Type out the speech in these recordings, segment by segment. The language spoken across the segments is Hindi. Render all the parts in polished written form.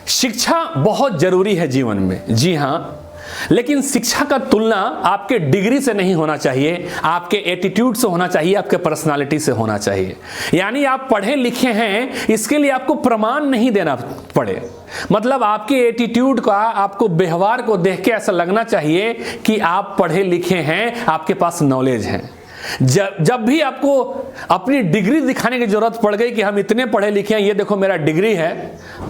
शिक्षा बहुत जरूरी है जीवन में, जी हाँ, लेकिन शिक्षा का तुलना आपके डिग्री से नहीं होना चाहिए, आपके एटीट्यूड से होना चाहिए, आपके पर्सनालिटी से होना चाहिए। यानी आप पढ़े लिखे हैं, इसके लिए आपको प्रमाण नहीं देना पड़े। मतलब आपके एटीट्यूड का, आपको व्यवहार को देख के ऐसा लगना चाहिए कि आप पढ़े लिखे हैं, आपके पास नॉलेज है। जब भी आपको अपनी डिग्री दिखाने की जरूरत पड़ गई कि हम इतने पढ़े लिखे हैं, ये देखो मेरा डिग्री है,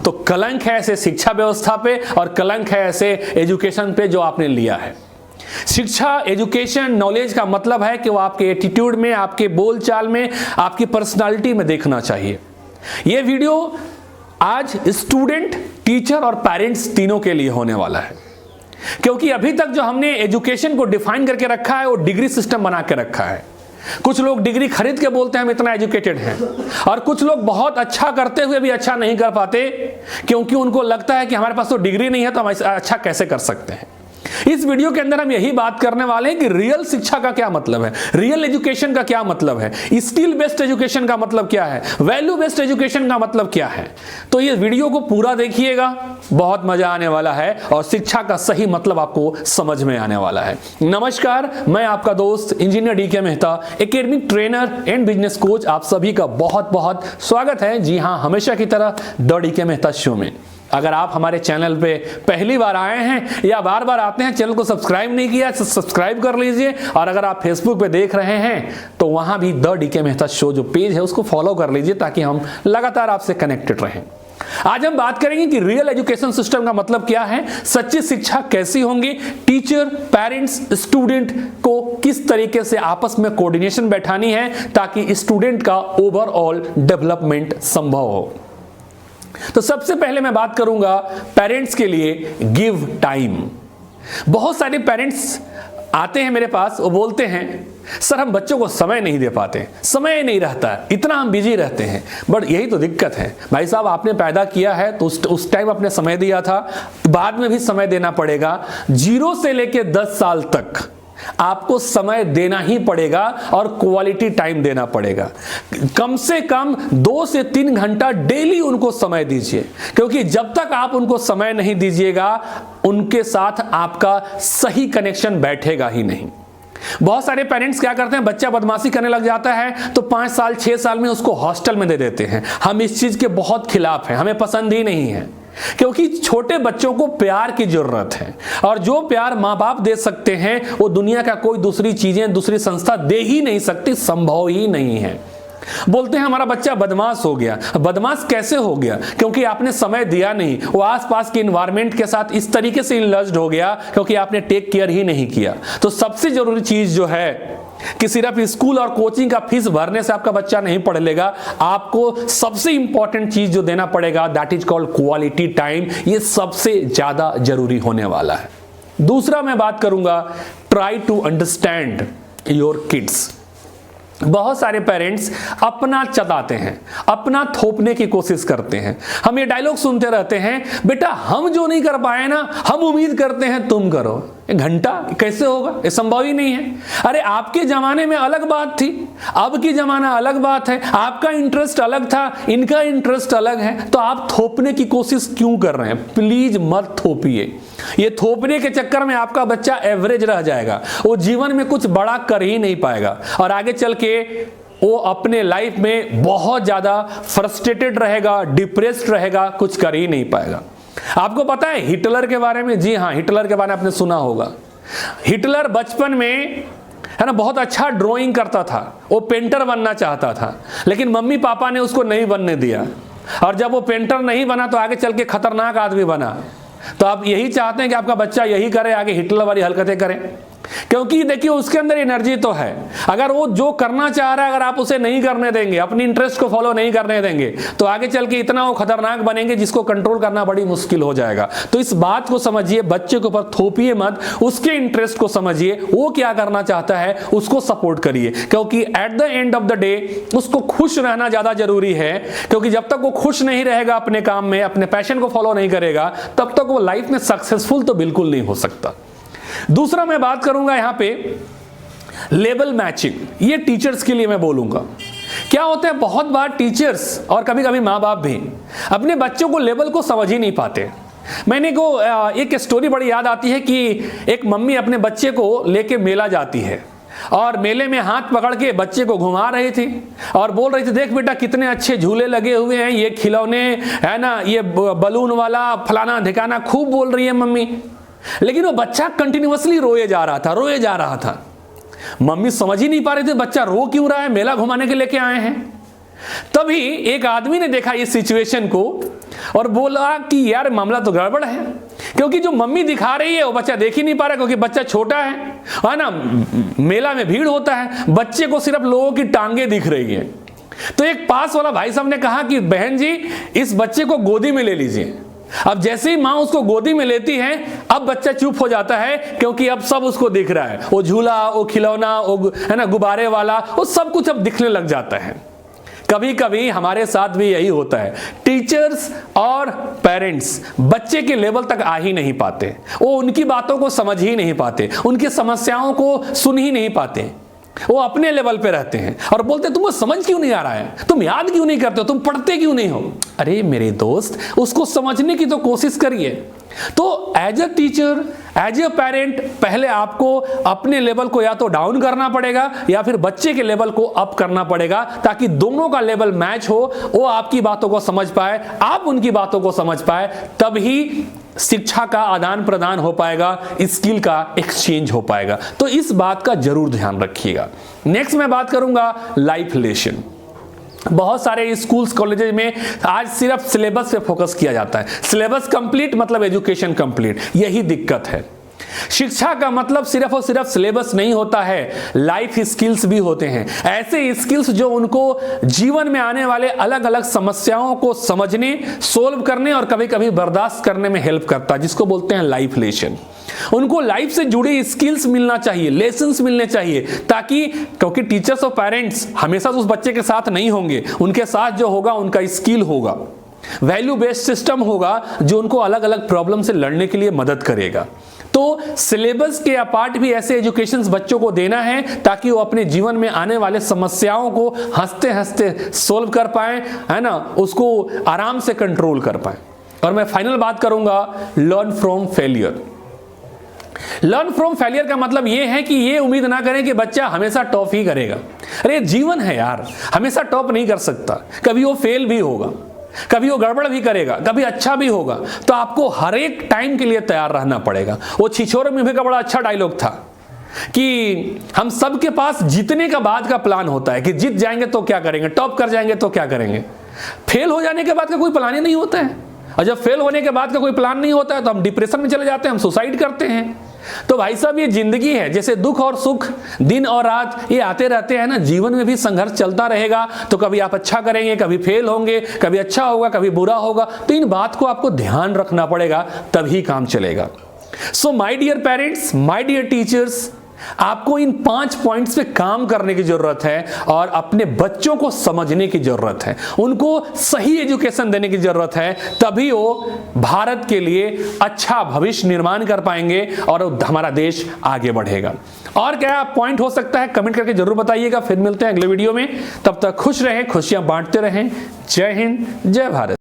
तो कलंक है ऐसे शिक्षा व्यवस्था पे और कलंक है ऐसे एजुकेशन पे जो आपने लिया है। शिक्षा, एजुकेशन, नॉलेज का मतलब है कि वो आपके एटीट्यूड में, आपके बोलचाल में, आपकी पर्सनालिटी में देखना चाहिए। ये वीडियो आज स्टूडेंट, टीचर और पेरेंट्स तीनों के लिए होने वाला है, क्योंकि अभी तक जो हमने एजुकेशन को डिफाइन करके रखा है वो डिग्री सिस्टम बना के रखा है। कुछ लोग डिग्री खरीद के बोलते हैं हम इतना एजुकेटेड हैं, और कुछ लोग बहुत अच्छा करते हुए भी अच्छा नहीं कर पाते, क्योंकि उनको लगता है कि हमारे पास तो डिग्री नहीं है तो हम अच्छा कैसे कर सकते हैं। इस वीडियो के अंदर हम यही बात करने वाले हैं कि रियल शिक्षा का क्या मतलब है, रियल एजुकेशन का क्या मतलब है, स्किल बेस्ड एजुकेशन का मतलब क्या है, वैल्यू बेस्ड एजुकेशन का मतलब क्या है। तो ये वीडियो को पूरा देखिएगा, बहुत मजा आने वाला है और शिक्षा का सही मतलब आपको समझ में आने वाला है। नमस्कार, मैं आपका दोस्त इंजीनियर डी के Mehta, academic trainer and business coach. आप सभी का बहुत बहुत स्वागत है, जी हाँ, हमेशा की तरह द डी के मेहता शो में। अगर आप हमारे चैनल पे पहली बार आए हैं या बार बार आते हैं, चैनल को सब्सक्राइब नहीं किया तो सब्सक्राइब कर लीजिए, और अगर आप फेसबुक पे देख रहे हैं तो वहां भी द डी के मेहता शो जो पेज है उसको फॉलो कर लीजिए, ताकि हम लगातार आपसे कनेक्टेड रहें। आज हम बात करेंगे कि रियल एजुकेशन सिस्टम का मतलब क्या है, सच्ची शिक्षा कैसी होंगी, टीचर, पेरेंट्स, स्टूडेंट को किस तरीके से आपस में कोऑर्डिनेशन बैठानी है ताकि स्टूडेंट का ओवरऑल डेवलपमेंट संभव हो। तो सबसे पहले मैं बात करूंगा पेरेंट्स के लिए गिव टाइम। बहुत सारे पेरेंट्स आते हैं मेरे पास, वो बोलते हैं सर हम बच्चों को समय नहीं दे पाते, समय नहीं रहता, इतना हम बिजी रहते हैं। बट यही तो दिक्कत है भाई साहब, आपने पैदा किया है तो उस टाइम आपने समय दिया था, बाद में भी समय देना पड़ेगा। 0 से लेके 10 साल तक आपको समय देना ही पड़ेगा और क्वालिटी टाइम देना पड़ेगा। कम से कम 2 से 3 घंटा डेली उनको समय दीजिए, क्योंकि जब तक आप उनको समय नहीं दीजिएगा उनके साथ आपका सही कनेक्शन बैठेगा ही नहीं। बहुत सारे पेरेंट्स क्या करते हैं, बच्चा बदमाशी करने लग जाता है तो 5 साल 6 साल में उसको हॉस्टल में दे देते हैं। हम इस चीज के बहुत खिलाफ हैं, हमें पसंद ही नहीं है, क्योंकि छोटे बच्चों को प्यार की जरूरत है, और जो प्यार माँ बाप दे सकते हैं वो दुनिया का कोई दूसरी चीजें, दूसरी संस्था दे ही नहीं सकती, संभव ही नहीं है। बोलते हैं हमारा बच्चा बदमाश हो गया। बदमाश कैसे हो गया? क्योंकि आपने समय दिया नहीं, वो आसपास के इन्वायरमेंट के साथ इस तरीके से इनलज्ड हो गया क्योंकि आपने टेक केयर ही नहीं किया। तो सबसे जरूरी चीज जो है कि सिर्फ स्कूल और कोचिंग का फीस भरने से आपका बच्चा नहीं पढ़ लेगा, आपको सबसे इंपॉर्टेंट चीज जो देना पड़ेगा that is called quality time. ये सबसे ज्यादा जरूरी होने वाला है। दूसरा मैं बात करूंगा try to understand your kids. बहुत सारे पेरेंट्स अपना चलाते हैं, अपना थोपने की कोशिश करते हैं। हम ये डायलॉग सुनते रहते हैं, बेटा हम जो नहीं कर पाए ना, हम उम्मीद करते हैं तुम करो। घंटा कैसे होगा, ये संभव ही नहीं है। अरे आपके जमाने में अलग बात थी, अब की जमाना अलग बात है, आपका इंटरेस्ट अलग था, इनका इंटरेस्ट अलग है, तो आप थोपने की कोशिश क्यों कर रहे हैं? प्लीज मत थोपिए। ये थोपने के चक्कर में आपका बच्चा एवरेज रह जाएगा, वो जीवन में कुछ बड़ा कर ही नहीं पाएगा, और आगे चल के वो अपने लाइफ में बहुत ज्यादा फ्रस्ट्रेटेड रहेगा, डिप्रेस्ड रहेगा, कुछ कर ही नहीं पाएगा। आपको पता है हिटलर के बारे में? जी हाँ, हिटलर के बारे में आपने सुना होगा। हिटलर बचपन में है ना बहुत अच्छा ड्राइंग करता था, वो पेंटर बनना चाहता था, लेकिन मम्मी पापा ने उसको नहीं बनने दिया, और जब वो पेंटर नहीं बना तो आगे चल के खतरनाक आदमी बना। तो आप यही चाहते हैं कि आपका बच्चा यही करे, आगे हिटलर वाली हरकतें करे? क्योंकि देखिए उसके अंदर एनर्जी तो है, अगर वो जो करना चाह रहा है अगर आप उसे नहीं करने देंगे, अपनी इंटरेस्ट को फॉलो नहीं करने देंगे, तो आगे चल के इतना वो खतरनाक बनेंगे जिसको कंट्रोल करना बड़ी मुश्किल हो जाएगा। तो इस बात को समझिए, बच्चे के ऊपर थोपिए मत, उसके इंटरेस्ट को समझिए, वो क्या करना चाहता है उसको सपोर्ट करिए, क्योंकि at the end of the day उसको खुश रहना ज्यादा जरूरी है। क्योंकि जब तक वो खुश नहीं रहेगा अपने काम में, अपने पैशन को फॉलो नहीं करेगा, तब तक वो लाइफ में सक्सेसफुल तो बिल्कुल नहीं हो सकता। दूसरा मैं बात करूंगा यहां पे लेवल मैचिंग। ये टीचर्स के लिए मैं बोलूंगा क्या होता है, बहुत बार टीचर्स और कभी कभी माँ बाप भी अपने बच्चों को लेवल को समझ ही नहीं पाते। मैंने को एक स्टोरी बड़ी याद आती है कि एक मम्मी अपने बच्चे को लेके मेला जाती है और मेले में हाथ पकड़ के बच्चे को घुमा रही थी और बोल रही थी, देख बेटा कितने अच्छे झूले लगे हुए हैं, ये खिलौने है ना, ये बलून वाला फलाना ढिकाना, खूब बोल रही है मम्मी। लेकिन वो बच्चा कंटिन्यूअसली रोए जा रहा था। मम्मी समझ ही नहीं पा रही थी बच्चा रो क्यों रहा है, मेला घुमाने के लेके आए हैं। तभी एक आदमी ने देखा इस सिचुएशन को और बोला कि यार मामला तो गड़बड़ है, क्योंकि जो मम्मी दिखा रही है वो बच्चा देख ही नहीं पा रहा, क्योंकि बच्चा छोटा है ना, मेला में भीड़ होता है, बच्चे को सिर्फ लोगों की टांगे दिख रही है। तो एक पास वाला भाई साहब ने कहा कि बहन जी इस बच्चे को गोदी में ले लीजिए। अब जैसे ही माँ उसको गोदी में लेती है, अब बच्चा चुप हो जाता है, क्योंकि अब सब उसको दिख रहा है, वो झूला, वो खिलौना, वो है ना गुब्बारे वाला, वो सब कुछ अब दिखने लग जाता है। कभी कभी हमारे साथ भी यही होता है, टीचर्स और पेरेंट्स बच्चे के लेवल तक आ ही नहीं पाते, वो उनकी बातों को समझ ही नहीं पाते, उनकी समस्याओं को सुन ही नहीं पाते, वो अपने लेवल पे रहते हैं और बोलते तुमको समझ क्यों नहीं आ रहा है, तुम याद क्यों नहीं करते हो, तुम पढ़ते क्यों नहीं हो। अरे मेरे दोस्त, उसको समझने की तो कोशिश करिए। तो as a teacher, as a parent, पहले आपको अपने लेवल को या तो डाउन करना पड़ेगा या फिर बच्चे के लेवल को अप करना पड़ेगा, ताकि दोनों का लेवल मैच हो, वो आपकी बातों को समझ पाए, आप उनकी बातों को समझ पाए, तभी शिक्षा का आदान प्रदान हो पाएगा, स्किल का एक्सचेंज हो पाएगा। तो इस बात का जरूर ध्यान रखिएगा। नेक्स्ट मैं बात करूंगा लाइफ लेसन। बहुत सारे स्कूल्स कॉलेजेस में आज सिर्फ सिलेबस पे फोकस किया जाता है। सिलेबस कंप्लीट मतलब एजुकेशन कंप्लीट, यही दिक्कत है। शिक्षा का मतलब सिर्फ और सिर्फ सिलेबस नहीं होता है, लाइफ स्किल्स भी होते हैं। ऐसे स्किल्स जो उनको जीवन में आने वाले अलग अलग समस्याओं को समझने, सोल्व करने और कभी कभी बर्दाश्त करने में हेल्प करता है, जिसको बोलते हैं लाइफ लेसन। उनको लाइफ से जुड़े स्किल्स मिलना चाहिए, लेसन्स मिलने चाहिए, ताकि क्योंकि टीचर्स और पेरेंट्स हमेशा उस बच्चे के साथ नहीं होंगे, उनके साथ जो होगा उनका स्किल होगा, वैल्यू बेस्ड सिस्टम होगा जो उनको अलग अलग प्रॉब्लम से लड़ने के लिए मदद करेगा। तो सिलेबस के अपार्ट भी ऐसे एजुकेशन बच्चों को देना है ताकि वो अपने जीवन में आने वाले समस्याओं को हंसते हंसते सोल्व कर पाए, है ना, उसको आराम से कंट्रोल कर पाए। और मैं फाइनल बात करूंगा learn from failure. Learn from failure का मतलब यह है कि ये उम्मीद ना करें कि बच्चा हमेशा टॉप ही करेगा। अरे जीवन है यार, हमेशा टॉप नहीं कर सकता, कभी वो फेल भी होगा, कभी वो गड़बड़ भी करेगा, कभी अच्छा भी होगा। तो आपको हर एक टाइम के लिए तैयार रहना पड़ेगा। वो छिछोरे मूवी का बड़ा अच्छा डायलॉग था कि हम सबके पास जीतने का बाद का प्लान होता है कि जीत जाएंगे तो क्या करेंगे, टॉप कर जाएंगे तो क्या करेंगे। फेल हो जाने के बाद का कोई प्लान ही नहीं होता है, और जब फेल होने के बाद का कोई प्लान नहीं होता है तो हम डिप्रेशन में चले जाते हैं, हम सुसाइड करते हैं। तो भाई साहब ये जिंदगी है, जैसे दुख और सुख, दिन और रात ये आते रहते हैं ना, जीवन में भी संघर्ष चलता रहेगा। तो कभी आप अच्छा करेंगे, कभी फेल होंगे, कभी अच्छा होगा, कभी बुरा होगा। तो इन बात को आपको ध्यान रखना पड़ेगा, तभी काम चलेगा। So my dear parents, my dear teachers, आपको इन 5 पॉइंट्स पे काम करने की जरूरत है और अपने बच्चों को समझने की जरूरत है, उनको सही एजुकेशन देने की जरूरत है, तभी वो भारत के लिए अच्छा भविष्य निर्माण कर पाएंगे और हमारा देश आगे बढ़ेगा। और क्या पॉइंट हो सकता है कमेंट करके जरूर बताइएगा। फिर मिलते हैं अगले वीडियो में, तब तक खुश रहें, खुशियां बांटते रहें। जय हिंद, जय भारत।